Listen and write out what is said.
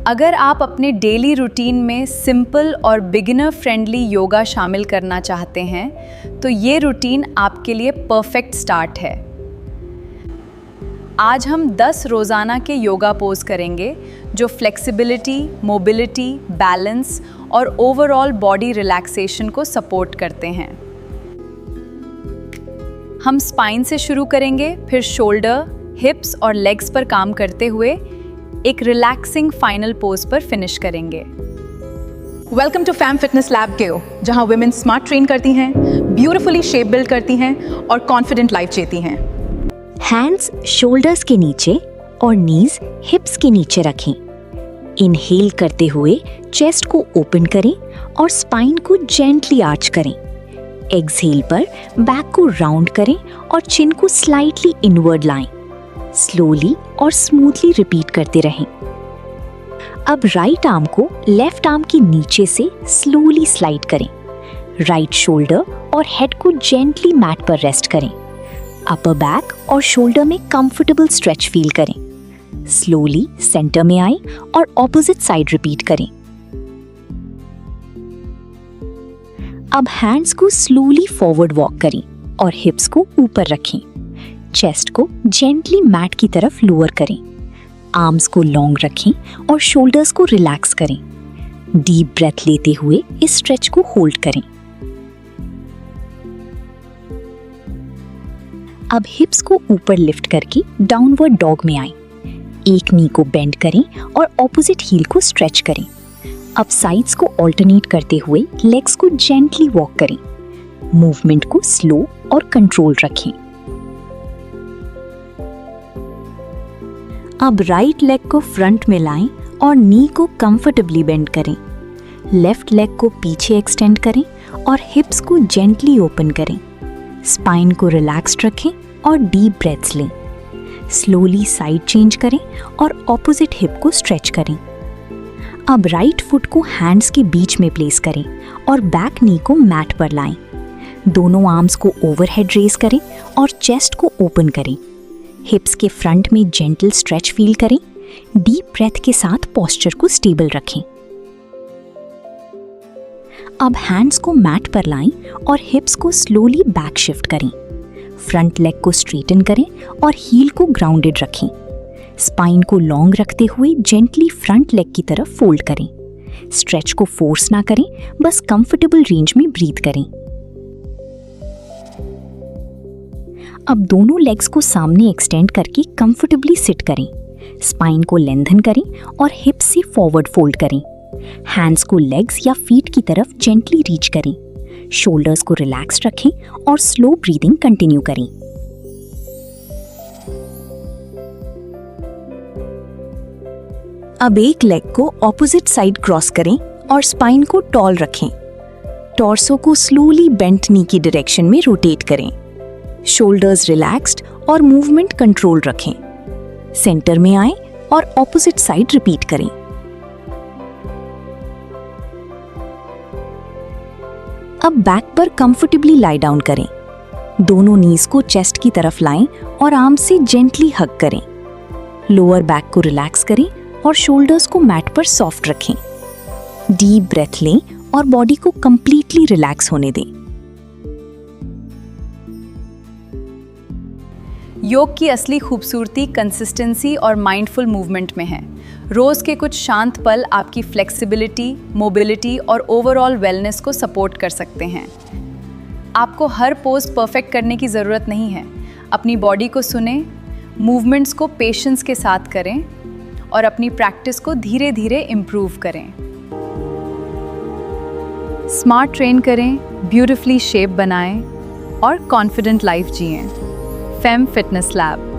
अगर आप अपने डेली रूटीन में सिंपल और बिगिनर फ्रेंडली योगा शामिल करना चाहते हैं तो ये रूटीन आपके लिए परफेक्ट स्टार्ट है। आज हम 10 रोज़ाना के योगा पोज करेंगे जो फ्लेक्सिबिलिटी, मोबिलिटी, बैलेंस और ओवरऑल बॉडी रिलैक्सेशन को सपोर्ट करते हैं। हम स्पाइन से शुरू करेंगे, फिर शोल्डर, हिप्स और लेग्स पर काम करते हुए एक रिलैक्सिंग फाइनल पोज पर फिनिश करेंगे। Welcome to fam fitness lab KO, जहां वुमेन स्मार्ट ट्रेन करती हैं, ब्यूटीफुली शेप बिल्ड करती हैं और कॉन्फिडेंट लाइफ जीती हैं। हैंड्स शोल्डर्स के नीचे और नीज हिप्स के नीचे रखें। इनहेल करते हुए चेस्ट को ओपन करें और स्पाइन को जेंटली आर्च करें। एक्सहेल पर बैक को राउंड करें और चिन को स्लाइटली इनवर्ड लाएं। स्लोली और स्मूथली रिपीट करते रहें। अब राइट आर्म को लेफ्ट आर्म के नीचे से स्लोली स्लाइड करें। राइट शोल्डर और हेड को जेंटली मैट पर रेस्ट करें। अपर बैक और शोल्डर में कंफर्टेबल स्ट्रेच फील करें। स्लोली सेंटर में आएं और ऑपोजिट साइड रिपीट करें। अब हैंड्स को स्लोली फॉरवर्ड वॉक करें और हिप्स को ऊपर रखें। चेस्ट को जेंटली मैट की तरफ लोअर करें। आर्म्स को लॉन्ग रखें और शोल्डर्स को रिलैक्स करें। डीप ब्रेथ लेते हुए इस स्ट्रेच को होल्ड करें। अब हिप्स को ऊपर लिफ्ट करके डाउनवर्ड डॉग में आएं। एक नी को बेंड करें और ऑपोजिट हील को स्ट्रेच करें। अब साइड्स को ऑल्टरनेट करते हुए लेग्स को जेंटली वॉक करें। मूवमेंट को स्लो और कंट्रोल रखें। अब राइट लेग को फ्रंट में लाएं और नी को कंफर्टेबली बेंड करें। लेफ्ट लेग को पीछे एक्सटेंड करें और हिप्स को जेंटली ओपन करें। स्पाइन को रिलैक्स्ड रखें और डीप ब्रेथ्स लें। स्लोली साइड चेंज करें और ऑपोजिट हिप को स्ट्रेच करें। अब राइट फुट को हैंड्स के बीच में प्लेस करें और बैक नी को मैट पर लाएं। दोनों आर्म्स को ओवरहेड रेज करें और चेस्ट को ओपन करें। हिप्स के फ्रंट में जेंटल स्ट्रेच फील करें। डीप ब्रेथ के साथ पोस्चर को स्टेबल रखें। अब हैंड्स को मैट पर लाएं और हिप्स को स्लोली बैक शिफ्ट करें। फ्रंट लेग को स्ट्रेटन करें और हील को ग्राउंडेड रखें। स्पाइन को लॉन्ग रखते हुए जेंटली फ्रंट लेग की तरफ फोल्ड करें। स्ट्रेच को फोर्स ना करें, बस कंफर्टेबल रेंज में ब्रीथ करें। अब दोनों लेग्स को सामने एक्सटेंड करके कंफर्टेबली सिट करें। स्पाइन को लेंथन करें और हिप्स से फॉरवर्ड फोल्ड करें। हैंड्स को लेग्स या फीट की तरफ जेंटली रीच करें। शोल्डर्स को रिलैक्स्ड रखें और स्लो ब्रीदिंग कंटिन्यू करें। अब एक लेग को ऑपोजिट साइड क्रॉस करें और स्पाइन को टॉल रखें। टॉर्सो को स्लोली बेंट नी की डायरेक्शन में रोटेट करें। शोल्डर्स रिलैक्स्ड और मूवमेंट कंट्रोल रखें। सेंटर में आएं और ऑपोजिट साइड रिपीट करें। अब बैक पर कंफर्टेबली लाई डाउन करें। दोनों नीज को चेस्ट की तरफ लाएं और आर्म से जेंटली हग करें। लोअर बैक को रिलैक्स करें और शोल्डर्स को मैट पर सॉफ्ट रखें। डीप ब्रेथ लें और बॉडी को कंप्लीटली रिलैक्स होने दें। योग की असली खूबसूरती कंसिस्टेंसी और माइंडफुल मूवमेंट में है। रोज के कुछ शांत पल आपकी फ्लेक्सिबिलिटी, मोबिलिटी और ओवरऑल वेलनेस को सपोर्ट कर सकते हैं। आपको हर पोज परफेक्ट करने की ज़रूरत नहीं है। अपनी बॉडी को सुनें, मूवमेंट्स को पेशेंस के साथ करें और अपनी प्रैक्टिस को धीरे धीरे इम्प्रूव करें। स्मार्ट ट्रेन करें, ब्यूटीफुली शेप बनाएं और कॉन्फिडेंट लाइफ जिएं। Fame fitness lab.